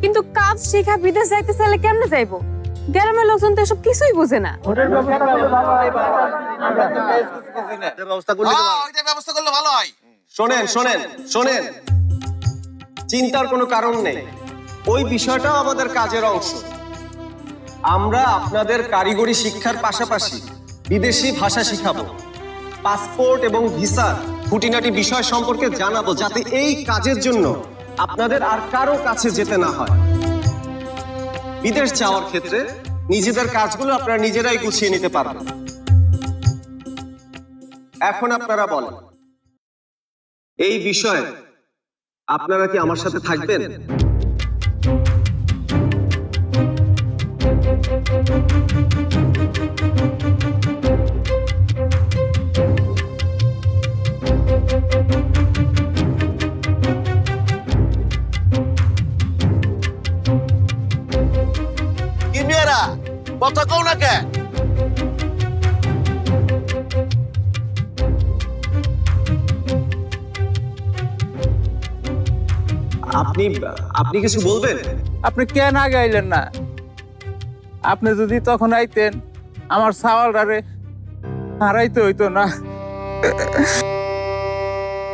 কিন্তু কাজ শিখা বিদেশ যাইতে চাইলে কেমনে যাইবো? গ্রামের লোকজন তো এসব কিছুই বোঝে না। শোনেন শোনেন শোনেন, চিন্তার কোনো কারণ নেই, ওই বিষয়টাও আমাদের কাজের অংশ। আমরা আপনাদের কারিগরি শিক্ষার পাশাপাশি বিদেশি ভাষা শিখাবো, পাসপোর্ট এবং ভিসার খুঁটিনাটি বিষয় সম্পর্কে জানাবো, যাতে এই কাজের জন্য আপনাদের আর কারো কাছে যেতে না হয়। বিদেশ যাওয়ার ক্ষেত্রে নিজেদের কাজগুলো আপনারা নিজেরাই গুছিয়ে নিতে পারবেন। এখন আপনারা বলেন, এই বিষয়ে আপনারা কি আমার সাথে থাকবেন? কি মেয়েরা কথা কও না কে? আপনি আপনি কিছু বলবেন? আপনি কেন আগে আইলেন না? আপনি যদি তখন আইতেন আমার সাওয়ালটারে হারাইতে হইতো না।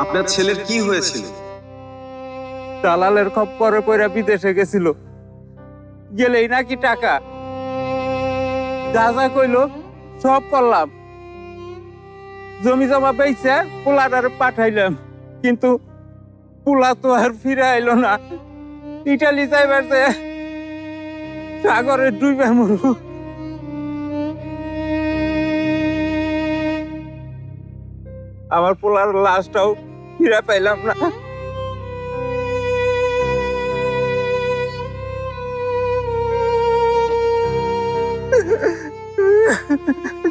আপনার ছেলের কি হয়েছিল? দালালের খপ্পরে পড়ে বিদেশে গেছিল, গেলেই নাকি টাকা। যা যা কইলো সব করলাম, জমি জমা বেচে পোলাটারে পাঠাইলাম, কিন্তু পোলা তো আর ফিরে আইলো না। ইটালি যাইবার যে সাগরে ডুবে মরু। আমার পোলার লাশটাও ফিরে পাইলাম না।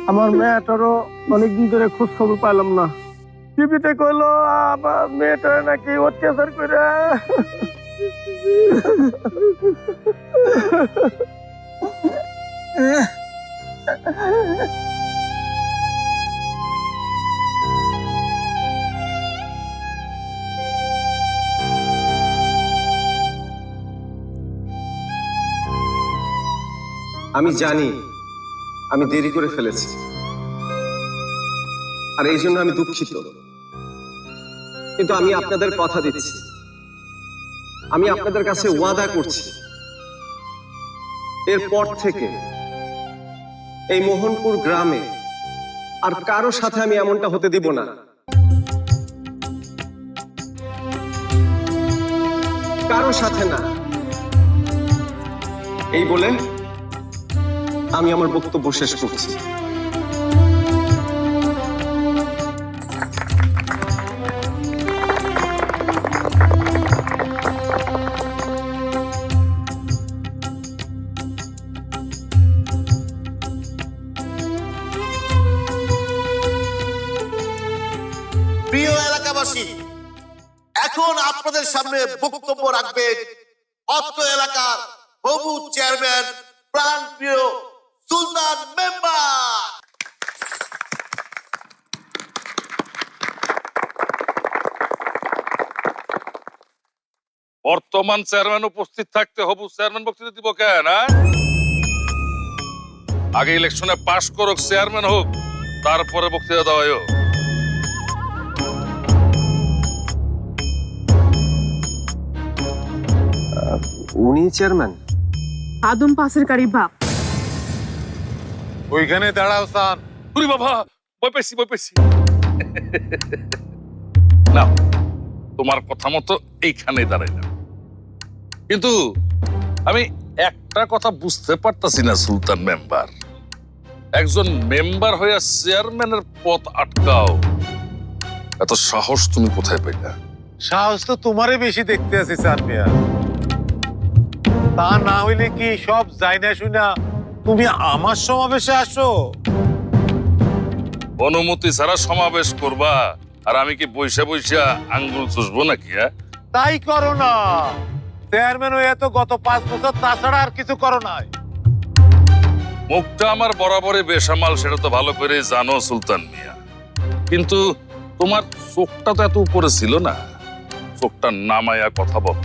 আমার মেয়েটারও অনেকদিন ধরে খোঁজ খবর পাইলাম না। টিভিতে কইলো আমার মেয়েটা নাকি অত্যাচার করে। আমি জানি আমি দেরি করে ফেলেছি, আর এই জন্য আমি দুঃখিত, কিন্তু আমি আপনাদের কথা দিচ্ছি, আমি আপনাদের কাছে ওয়াদা করছি, এরপর থেকে এই মোহনপুর গ্রামে আর কারো সাথে আমি এমনটা হতে দিব না। কারো সাথে না। এই বলে আমি আমার বক্তব্য শেষ করছি। প্রিয় এলাকাবাসী, এখন আপনাদের সামনে বক্তব্য রাখবেন অত্র এলাকার হবু চেয়ারম্যান প্রাণপ্রিয় সুলতান মেম্বার। বর্তমান চেয়ারম্যান উপস্থিত থাকতে হবু চেয়ারম্যান বক্তৃতা দিব কেন? আগে ইলেকশনে পাশ করুক, চেয়ারম্যান হোক, তারপরে বক্তৃতা দেওয়া হোক। উনি চেয়ারম্যান? আদম পাশের কারি বাপ। ওইখানে দাঁড়াও স্যার। উরি বাবা, বই পেয়েছি বই পেয়েছি। না, তোমার কথা মতো এইখানেই দাঁড়াইলাম, কিন্তু আমি একটা কথা বুঝতে পারতাছি না সুলতান মেম্বার, একজন মেম্বার হইয়া চেয়ারম্যানের পথ আটকাও, এত সাহস তুমি কোথায় পাইলা? সাহস তো তোমারই বেশি দেখতে আছি স্যার মিয়া। তা না হইলে কি সব যাই না শুনা তুমি আমার সমাবেশে আসো? অনুমতি ছাড়া সমাবেশ করবা, আর আমি কি বৈশা বৈশা আঙ্গুল চুষবো নাকি? তাই করো না। চেয়ারম্যান হয়ে তো গত 5 বছর তাছাড়া আর কিছু করো নাই। মুখটা আমার বরাবরই বেসামাল, সেটা তো ভালো করে জানো সুলতান মিয়া, কিন্তু তোমার চোখটা তো এত উপরে ছিল না, চোখটা নামায়া কথা বলো।